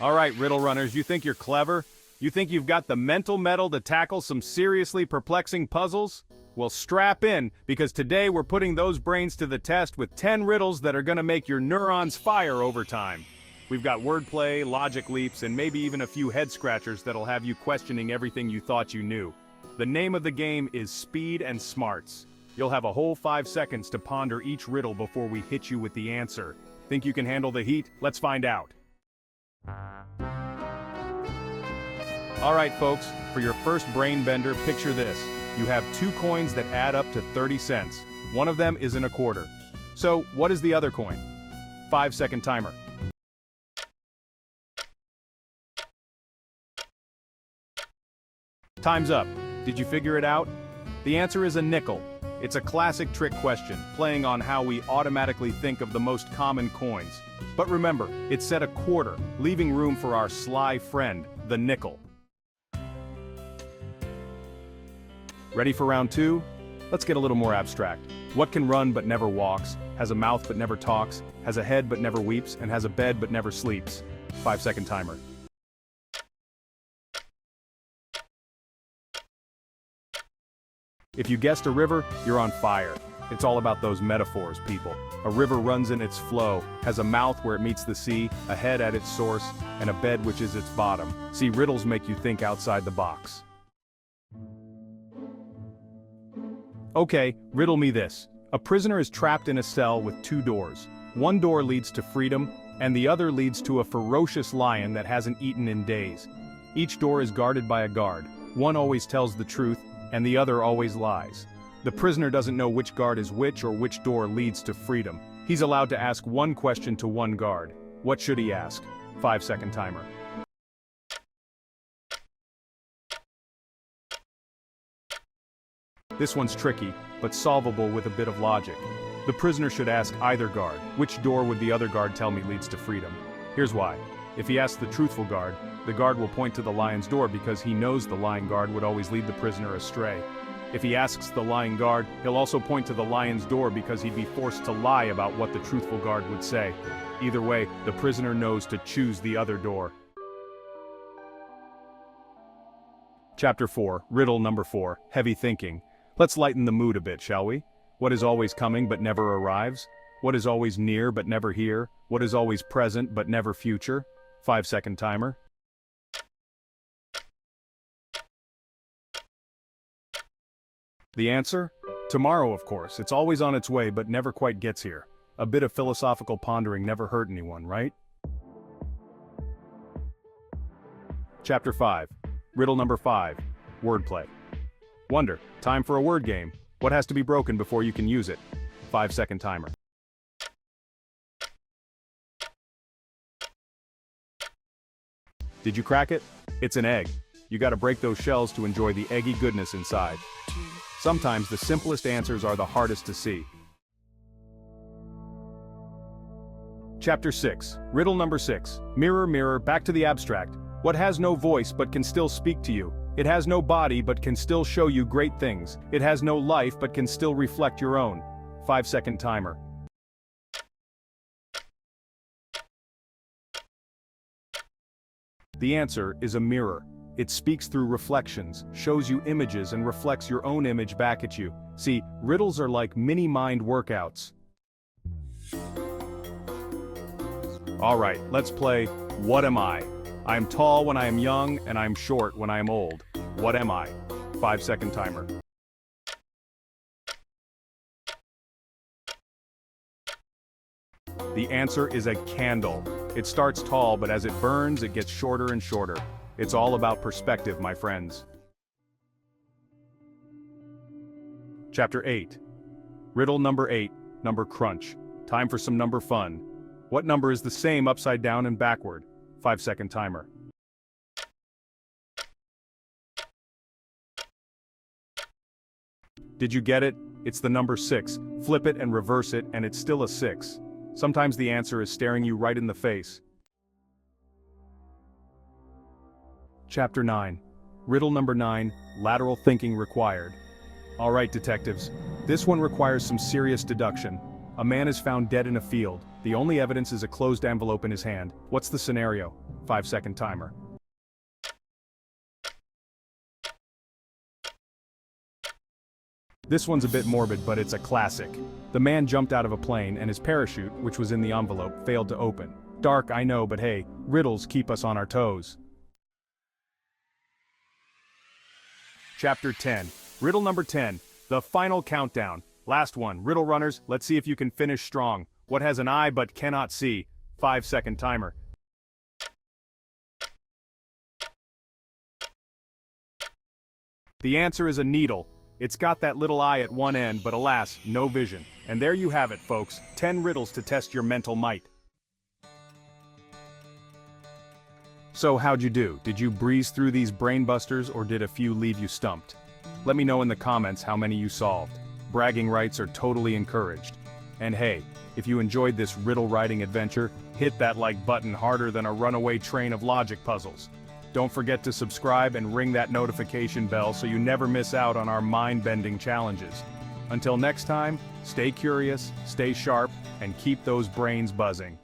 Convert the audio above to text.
All right, riddle runners, you think you're clever? You think you've got the mental mettle to tackle some seriously perplexing puzzles? Well, strap in, because today we're putting those brains to the test with 10 riddles that are gonna make your neurons fire over time. We've got wordplay, logic leaps, and maybe even a few head-scratchers that'll have you questioning everything you thought you knew. The name of the game is Speed and Smarts. You'll have a whole 5 seconds to ponder each riddle before we hit you with the answer. Think you can handle the heat? Let's find out. All right, folks, for your first brain bender, picture this. You have 2 coins that add up to 30 cents. One of them isn't a quarter. So, what is the other coin? 5-second timer. Time's up. Did you figure it out? The answer is a nickel. It's a classic trick question, playing on how we automatically think of the most common coins. But remember, it's set a quarter, leaving room for our sly friend, the nickel. Ready for round 2? Let's get a little more abstract. What can run but never walks, has a mouth but never talks, has a head but never weeps, and has a bed but never sleeps? 5-second timer. If you guessed a river, you're on fire. It's all about those metaphors, people. A river runs in its flow, has a mouth where it meets the sea, a head at its source, and a bed which is its bottom. See, riddles make you think outside the box. Okay, riddle me this. A prisoner is trapped in a cell with 2 doors. One door leads to freedom, and the other leads to a ferocious lion that hasn't eaten in days. Each door is guarded by a guard. One always tells the truth, and the other always lies. The prisoner doesn't know which guard is which or which door leads to freedom. He's allowed to ask one question to one guard. What should he ask? 5-second timer. This one's tricky, but solvable with a bit of logic. The prisoner should ask either guard, which door would the other guard tell me leads to freedom? Here's why. If he asks the truthful guard, the guard will point to the lion's door because he knows the lying guard would always lead the prisoner astray. If he asks the lying guard, he'll also point to the lion's door because he'd be forced to lie about what the truthful guard would say. Either way, the prisoner knows to choose the other door. Chapter 4, Riddle number 4, Heavy Thinking. Let's lighten the mood a bit, shall we? What is always coming but never arrives? What is always near but never here? What is always present but never future? 5-second timer. The answer? Tomorrow, of course. It's always on its way but never quite gets here. A bit of philosophical pondering never hurt anyone, right? Chapter 5. Riddle number 5. Wordplay. Wonder, time for a word game. What has to be broken before you can use it? 5-second timer. Did you crack it? It's an egg. You gotta break those shells to enjoy the eggy goodness inside. Sometimes the simplest answers are the hardest to see. Chapter 6. Riddle number 6. Mirror, mirror, back to the abstract. What has no voice but can still speak to you? It has no body but can still show you great things. It has no life but can still reflect your own. 5-second timer. The answer is a mirror. It speaks through reflections, shows you images and reflects your own image back at you. See, riddles are like mini mind workouts. All right, let's play What Am I? I am tall when I am young, and I am short when I am old. What am I? 5-second timer. The answer is a candle. It starts tall, but as it burns, it gets shorter and shorter. It's all about perspective, my friends. Chapter 8. Riddle number 8, number crunch. Time for some number fun. What number is the same upside down and backward? 5-second timer. Did you get it? It's the number 6. Flip it and reverse it, and it's still a 6. Sometimes the answer is staring you right in the face. Chapter 9. Riddle number 9, lateral thinking required. All right, detectives. This one requires some serious deduction. A man is found dead in a field. The only evidence is a closed envelope in his hand. What's the scenario? 5-second timer. This one's a bit morbid, but it's a classic. The man jumped out of a plane and his parachute, which was in the envelope, failed to open. Dark, I know, but hey, riddles keep us on our toes. Chapter 10. Riddle number 10. The final countdown. Last one. Riddle runners, let's see if you can finish strong. What has an eye but cannot see? 5-second timer. The answer is a needle. It's got that little eye at one end, but alas, no vision. And there you have it, folks. 10 riddles to test your mental might. So how'd you do? Did you breeze through these brain busters, or did a few leave you stumped? Let me know in the comments how many you solved. Bragging rights are totally encouraged. And hey, if you enjoyed this riddle writing adventure, hit that like button harder than a runaway train of logic puzzles. Don't forget to subscribe and ring that notification bell so you never miss out on our mind-bending challenges. Until next time, stay curious, stay sharp, and keep those brains buzzing.